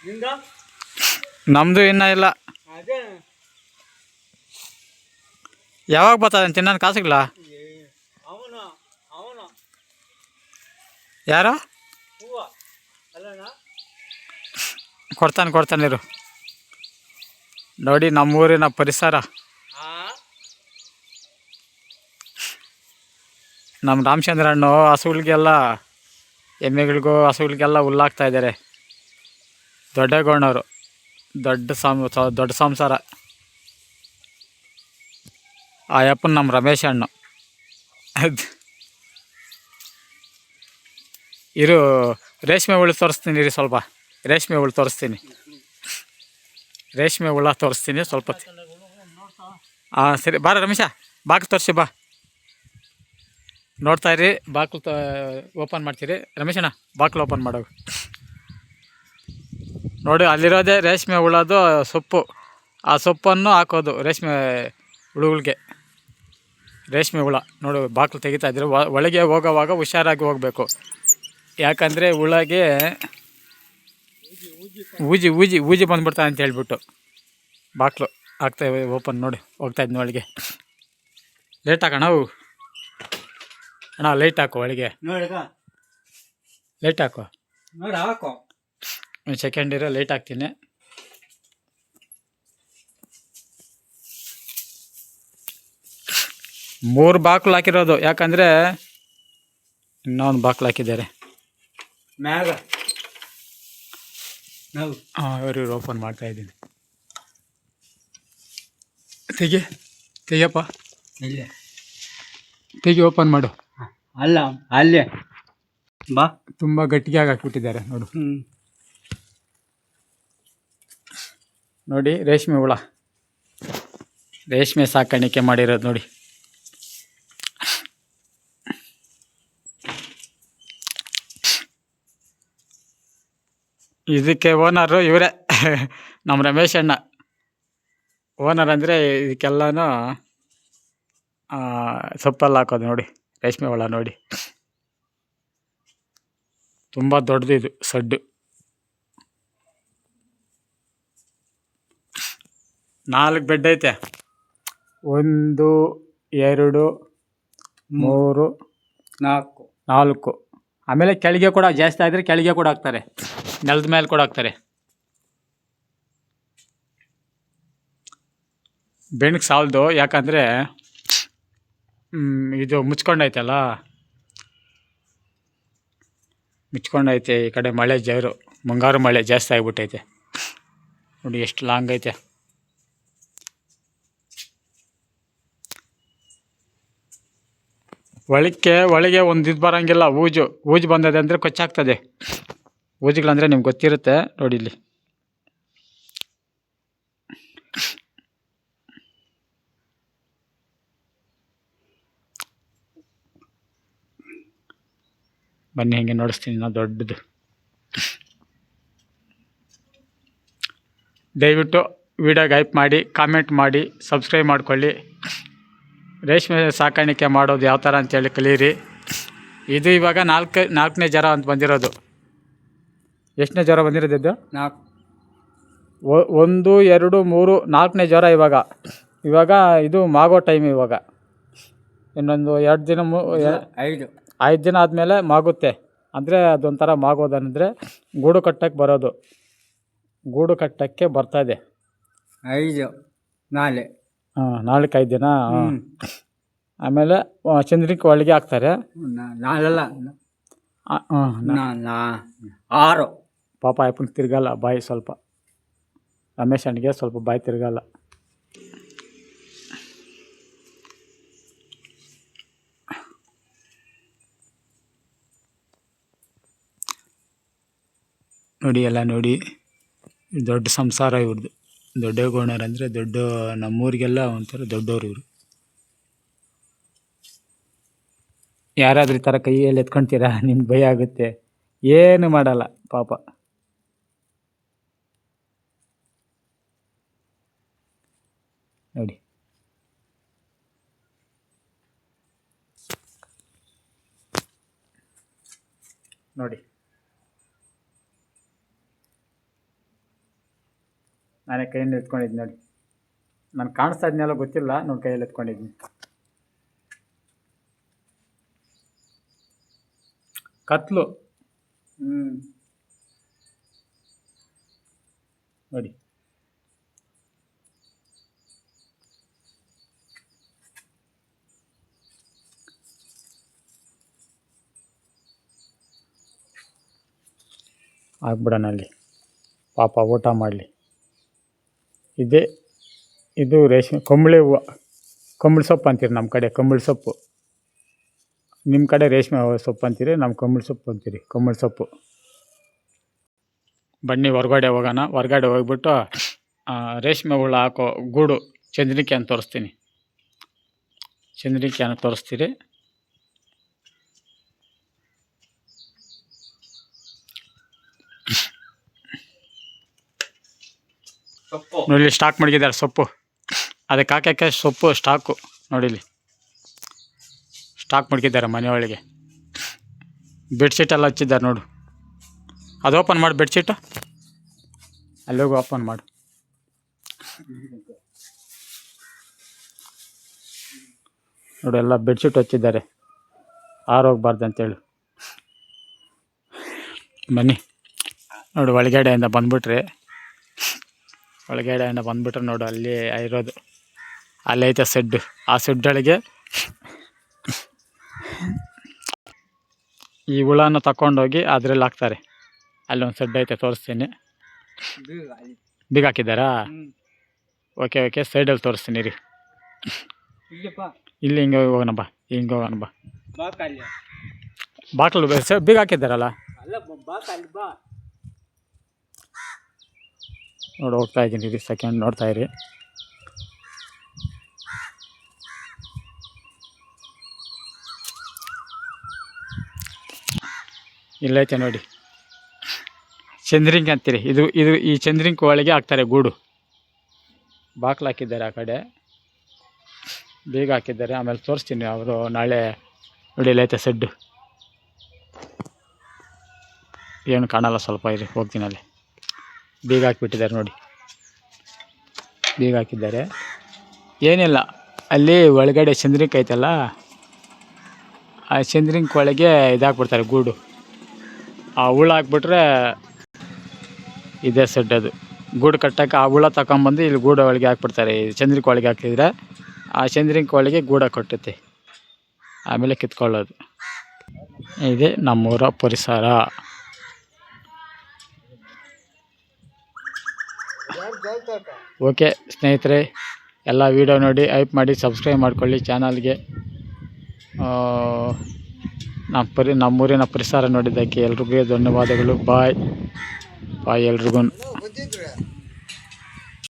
ನಿಂದ ನಮ್ಮದು ಇನ್ನೂ ಇಲ್ಲ. ಅದೇ ಯಾವಾಗ ಬರ್ತದೆ ತಿನ್ನೋಣ ಕಾಸುಗಳ? ಅವನು ಅವನು ಯಾರು ಹೂವ ಅಲ್ಲಣ್ಣ ಕೊಡ್ತಾನೆ ಇರು. ನೋಡಿ ನಮ್ಮೂರಿನ ಪರಿಸರ. ನಮ್ಮ ರಾಮಚಂದ್ರಣ್ಣು ಹಸುಗಳಿಗೆಲ್ಲ, ಎಮ್ಮೆಗಳಿಗೂ ಹಸುಗಳಿಗೆಲ್ಲ ಹುಲ್ಲಾಕ್ತಾ ಇದ್ದಾರೆ. ದೊಡ್ಡಗೌಡನವರು ದೊಡ್ಡ ಸಂಸಾರ. ಆ ಯಪ್ಪನ ನಮ್ಮ ರಮೇಶ್ ಅಣ್ಣು. ಇರು ರೇಷ್ಮೆ ಹುಳು ತೋರಿಸ್ತೀನಿ ರೀ ಸ್ವಲ್ಪ. ರೇಷ್ಮೆ ಹುಳು ತೋರಿಸ್ತೀನಿ ಸ್ವಲ್ಪ. ಹಾಂ ಸರಿ ಬಾರ ರಮೇಶ, ಬಾಕ್ಲು ತೋರಿಸಿ ಬಾ. ನೋಡ್ತಾ ಇರಿ, ಬಾಕ್ಲು ಓಪನ್ ಮಾಡ್ತೀರಿ. ರಮೇಶಣ್ಣ ಬಾಕ್ಲು ಓಪನ್ ಮಾಡೋದು ನೋಡಿ. ಅಲ್ಲಿರೋದೇ ರೇಷ್ಮೆ ಹುಳದು ಸೊಪ್ಪು. ಆ ಸೊಪ್ಪನ್ನು ಹಾಕೋದು ರೇಷ್ಮೆ ಹುಳುಗಳಿಗೆ. ರೇಷ್ಮೆ ಹುಳ ನೋಡಿ ಬಾಕ್ಲು ತೆಗಿತಾ ಇದ್ರು. ಒಳಗೆ ಹೋಗೋವಾಗ ಹುಷಾರಾಗಿ ಹೋಗಬೇಕು, ಯಾಕಂದರೆ ಹುಳಗೆ ಊಜಿ ಬಂದ್ಬಿಡ್ತಾನೆ ಅಂತ ಹೇಳ್ಬಿಟ್ಟು ಬಾಕ್ಲು ಹಾಕ್ತೇವೆ ಓಪನ್. ನೋಡಿ ಹೋಗ್ತಾಯಿದ್ನಿ ಒಳಗೆ. ಲೇಟ್ ಹಾಕೋಣ ಅಣ್ಣ, ಲೈಟ್ ಹಾಕು ಒಳಗೆ. ಲೈಟ್ ಹಾಕು ಒಂದು ಸೆಕೆಂಡ್ ಇರೋ, ಲೈಟ್ ಹಾಕ್ತೀನಿ. ಮೂರು ಬಾಕ್ಲು ಹಾಕಿರೋದು, ಯಾಕಂದರೆ ಇನ್ನೊಂದು ಬಾಕ್ಲು ಹಾಕಿದ್ದಾರೆ ಮ್ಯಾಗ. ಹಾಂ ಇವ್ರು ಓಪನ್ ಮಾಡ್ತಾಯಿದ್ದೀನಿ. ತೆಗಿಯಪ್ಪ, ತೆಗಿ ಓಪನ್ ಮಾಡು. ಅಲ್ಲ ಅಲ್ಲೇ ಬಾ. ತುಂಬ ಗಟ್ಟಿಯಾಗಿ ಹಾಕ್ಬಿಟ್ಟಿದ್ದಾರೆ ನೋಡು. ನೋಡಿ ರೇಷ್ಮೆ ಹುಳ, ರೇಷ್ಮೆ ಸಾಕಾಣಿಕೆ ಮಾಡಿರೋದು ನೋಡಿ. ಇದಕ್ಕೆ ಓನರು ಇವರೇ, ನಮ್ಮ ರಮೇಶ್ ಅಣ್ಣ ಓನರ್. ಅಂದರೆ ಇದಕ್ಕೆಲ್ಲನೂ ಸೊಪ್ಪಲ್ಲಿ ಹಾಕೋದು ನೋಡಿ. ರೇಷ್ಮೆ ಹುಳ ನೋಡಿ, ತುಂಬ ದೊಡ್ಡದು ಇದು ಸಡ್ಡು. 4 ಬೆಡ್ ಐತೆ. 1 2 3 4. ಆಮೇಲೆ ಕೆಳಗೆ ಕೂಡ ಜಾಸ್ತಿ ಆದರೆ ಕೆಳಗೆ ಕೂಡ ಹಾಕ್ತಾರೆ, ನೆಲದ ಮೇಲೆ ಕೂಡ ಹಾಕ್ತಾರೆ. ಬೆಣ್ಣಗೆ ಸಾಲದು, ಯಾಕಂದರೆ ಇದು ಮುಚ್ಕೊಂಡೈತಲ್ಲ, ಮುಚ್ಕೊಂಡೈತೆ. ಈ ಕಡೆ ಮಳೆ ಜೋರು, ಮುಂಗಾರು ಮಳೆ ಜಾಸ್ತಿ ಆಗಿಬಿಟ್ಟೈತೆ ನೋಡಿ. ಎಷ್ಟು ಲಾಂಗ್ ಐತೆ. ಒಳಗೆ ಒಂದು ಇದು ಬರೋಂಗಿಲ್ಲ. ಊಜು ಬಂದದೆ ಅಂದರೆ ಕೊಚ್ಚಾಗ್ತದೆ. ಊಜುಗಳಂದರೆ ನಿಮ್ಗೆ ಗೊತ್ತಿರುತ್ತೆ ನೋಡಿ. ಇಲ್ಲಿ ಬನ್ನಿ, ಹಿಂಗೆ ನೋಡಿಸ್ತೀನಿ ನಾವು ದೊಡ್ಡದು. ದಯವಿಟ್ಟು ವಿಡಿಯೋಗೆ ಹೈಪ್ ಮಾಡಿ, ಕಾಮೆಂಟ್ ಮಾಡಿ, ಸಬ್ಸ್ಕ್ರೈಬ್ ಮಾಡ್ಕೊಳ್ಳಿ. ರೇಷ್ಮೆ ಸಾಕಾಣಿಕೆ ಮಾಡೋದು ಯಾವ ಥರ ಅಂತೇಳಿ ಕಲೀರಿ. ಇದು ಇವಾಗ ನಾಲ್ಕನೇ ಜ್ವರ ಅಂತ ಬಂದಿರೋದು. ಎಷ್ಟನೇ ಜ್ವರ ಬಂದಿರೋದು ಇದು? 1 2 3 4ನೇ ಜ್ವರ ಇವಾಗ ಇದು ಮಾಗೋ ಟೈಮ್. ಇವಾಗ ಇನ್ನೊಂದು 2 ದಿನ 5 ದಿನ ಆದಮೇಲೆ ಮಾಗುತ್ತೆ. ಅಂದರೆ ಅದೊಂಥರ ಮಾಗೋದನಂದರೆ ಗೂಡು ಕಟ್ಟಕ್ಕೆ ಬರೋದು. ಗೂಡು ಕಟ್ಟಕ್ಕೆ ಬರ್ತದೆ 5 ದಿನ. ಆಮೇಲೆ ಚಂದ್ರಿಕೆ ಒಳಗೆ ಹಾಕ್ತಾರೆ. 6. ಪಾಪ ಅಪ್ಪನ ತಿರ್ಗಲ್ಲ ಬಾಯಿ, ಸ್ವಲ್ಪ ರಮೇಶ್ ಅಣ್ಣಿಗೆ ಸ್ವಲ್ಪ ಬಾಯಿ ತಿರ್ಗಲ್ಲ. ನೋಡಿ ಎಲ್ಲ ನೋಡಿ, ದೊಡ್ಡ ಸಂಸಾರ ಇವ್ರದ್ದು. ದೊಡ್ಡ ಗೋಣರ್ ಅಂದರೆ ದೊಡ್ಡ, ನಮ್ಮೂರಿಗೆಲ್ಲ ಒಂಥರ ದೊಡ್ಡವರು ಇವರು. ಯಾರಾದ್ರೂ ಈ ಥರ ಕೈಯಲ್ಲಿ ಎತ್ಕೊಳ್ತೀರಾ, ನಿಮ್ಗೆ ಭಯ ಆಗುತ್ತೆ. ಏನು ಮಾಡಲ್ಲ ಪಾಪ. ನೋಡಿ ನೋಡಿ ನಾನೇ ಕೈಯಿಂದ ಎತ್ಕೊಂಡಿದ್ದು ನೋಡಿ. ನಾನು ಕಾಣಿಸ್ತಾ ಇದ್ನೆಲ್ಲ ಗೊತ್ತಿಲ್ಲ, ನೋಡಿ ಕೈಯಲ್ಲಿ ಎತ್ಕೊಂಡಿದ್ದೀನಿ. ಕತ್ಲು ನೋಡಿ. ಆಗ್ಬಿಡೋಣ ಅಲ್ಲಿ, ಪಾಪ ಊಟ ಮಾಡಲಿ. ಇದು ರೇಷ್ಮೆ ಕಂಬಳಿ ಹೂವು, ಕಂಬಳಿ ಸೊಪ್ಪು ಅಂತೀರಿ ನಮ್ಮ ಕಡೆ. ಕಂಬಳಿ ಸೊಪ್ಪು ನಿಮ್ಮ ಕಡೆ ರೇಷ್ಮೆ ಸೊಪ್ಪು ಅಂತೀರಿ, ನಮ್ಮ ಕಂಬಳಿ ಸೊಪ್ಪು ಅಂತೀರಿ. ಕಂಬಳಿ ಸೊಪ್ಪು. ಬನ್ನಿ ಹೊರಗಡೆ ಹೋಗೋಣ. ಹೊರಗಡೆ ಹೋಗ್ಬಿಟ್ಟು ರೇಷ್ಮೆ ಹುಳ ಹಾಕೋ ಗೂಡು ಚಂದ್ರಿಕೆಯನ್ನು ತೋರಿಸ್ತೀನಿ. ಚಂದ್ರಿಕೆಯನ್ನು ತೋರಿಸ್ತೀರಿ. ನೋಡಿ ಸ್ಟಾಕ್ ಮಡಗಿದ್ದಾರೆ ಸೊಪ್ಪು. ಅದಕ್ಕೆ ಹಾಕೋಕ್ಕೆ ಸೊಪ್ಪು ಸ್ಟಾಕು ನೋಡಿಲಿ, ಸ್ಟಾಕ್ ಮಡಗಿದ್ದಾರೆ ಮನೆಯೊಳಗೆ. ಬೆಡ್ಶೀಟ್ ಎಲ್ಲ ಹಚ್ಚಿದ್ದಾರೆ ನೋಡು. ಅದು ಓಪನ್ ಮಾಡಿ ಬೆಡ್ಶೀಟು, ಅಲ್ಲೋಗಿ ಓಪನ್ ಮಾಡು. ನೋಡಿ ಎಲ್ಲ ಬೆಡ್ಶೀಟ್ ಹಚ್ಚಿದ್ದಾರೆ, ಆರೋಗ್ಬಾರ್ದು ಅಂತೇಳಿ. ಬನ್ನಿ ನೋಡಿ, ಒಳಗಡೆಯಿಂದ ಬಂದ್ಬಿಟ್ರೆ ನೋಡು ಅಲ್ಲಿ ಇರೋದು, ಅಲ್ಲೈತೆ ಸೆಡ್ಡು. ಆ ಸೆಡ್ಡೊಳಗೆ ಈ ಹುಳನ ತಗೊಂಡೋಗಿ ಅದರಲ್ಲಿ ಹಾಕ್ತಾರೆ. ಅಲ್ಲೊಂದು ಸೆಡ್ ಐತೆ, ತೋರಿಸ್ತೀನಿ. ಬೀಗ ಹಾಕಿದ್ದಾರಾ? ಓಕೆ ಸೈಡಲ್ಲಿ ತೋರಿಸ್ತೀನಿ ರೀ. ಇಲ್ಲಿ ಹಿಂಗೆ ಹೋಗೋಣ ಬಾ, ಹಿಂಗೆ ಹೋಗೋಣ ಬಾ. ಬಾಕ್ಲು ಬೀಗ ಹಾಕಿದ್ದಾರಲ್ಲ ನೋಡಿ. ಹೋಗ್ತಾ ಇದ್ದೀನಿ ರೀ, ಸೆಕೆಂಡ್ ನೋಡ್ತಾ ಇರಿ. ಇಲ್ಲೈತೆ ನೋಡಿ, ಚಂದ್ರಿಂಕ್ ಅಂತೀರಿ. ಇದು ಈ ಚಂದ್ರಿಂಕ್ ಒಳಗೆ ಹಾಕ್ತಾರೆ ಗೂಡು. ಬಾಕ್ಲು ಹಾಕಿದ್ದಾರೆ, ಆ ಕಡೆ ಬೀಗ ಹಾಕಿದ್ದಾರೆ. ಆಮೇಲೆ ತೋರಿಸ್ತೀನಿ, ಅವರು ನಾಳೆ ನೋಡಿ. ಇಲ್ಲೈತೆ ಸೆಡ್ಡು, ಏನು ಕಾಣಲ್ಲ, ಸ್ವಲ್ಪ ಇರಿ, ಹೋಗ್ತೀನಿ. ಅಲ್ಲಿ ಬೀಗ ಹಾಕಿಬಿಟ್ಟಿದ್ದಾರೆ ನೋಡಿ, ಬೀಗ ಹಾಕಿದ್ದಾರೆ. ಏನಿಲ್ಲ, ಅಲ್ಲಿ ಒಳಗಡೆ ಚಂದ್ರಿಂಕ್ ಐತಲ್ಲ, ಆ ಚಂದ್ರಿಂಕ್ ಒಳಗೆ ಇದಾಕ್ಬಿಡ್ತಾರೆ ಗೂಡು. ಆ ಹುಳ ಹಾಕ್ಬಿಟ್ರೆ ಇದೇ ಸೆಡ್. ಅದು ಗೂಡು ಕಟ್ಟಕ್ಕೆ ಆ ಹುಳ ತಗೊಂಬಂದು ಇಲ್ಲಿ ಗೂಡು ಒಳಗೆ ಹಾಕ್ಬಿಡ್ತಾರೆ. ಚಂದ್ರಿಕೆ ಒಳಗೆ ಹಾಕಿದ್ರೆ ಆ ಚಂದ್ರಿಕೆ ಒಳಗೆ ಗೂಡ ಕಟ್ಟುತ್ತೆ, ಆಮೇಲೆ ಕಿತ್ಕೊಳ್ಳೋದು. ಇದೆ ನಮ್ಮೂರ ಪರಿಸರ. ಓಕೆ ಸ್ನೇಹಿತರೆ, ಎಲ್ಲ ವೀಡಿಯೋ ನೋಡಿ ಹೈಪ್ ಮಾಡಿ ಸಬ್ಸ್ಕ್ರೈಬ್ ಮಾಡ್ಕೊಳ್ಳಿ ಚಾನಲ್ಗೆ. ನಮ್ಮೂರಿನ ಪರಿಸರ ನೋಡಿದ್ದಕ್ಕೆ ಎಲ್ರಿಗೂ ಧನ್ಯವಾದಗಳು. ಬಾಯ್ ಎಲ್ರಿಗೂ.